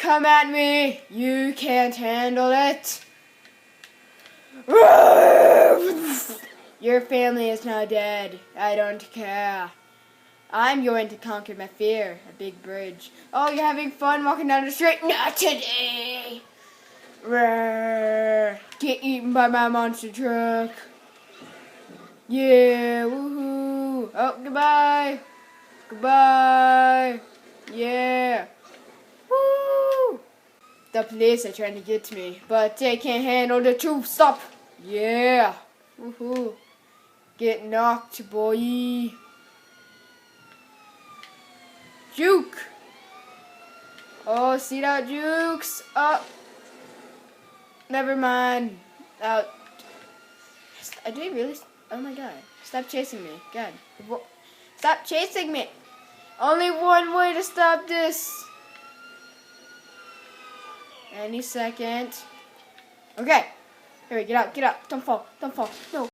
come at me. You can't handle it. Your family is now dead. I don't care. I'm going to conquer my fear. A big bridge. Oh, you're having fun walking down the street? Not today. Get eaten by my monster truck. Yeah, woohoo. Oh, goodbye. Goodbye. Yeah. Woo. The police are trying to get me, but they can't handle the truth. Stop. Yeah. Woohoo. Get knocked, boy. Juke. Oh, see that, Jukes? Oh. Never mind. I did really. Oh my god. Stop chasing me. God. Stop chasing me. Only one way to stop this. Any second. Okay. Here, get out. Don't fall. No.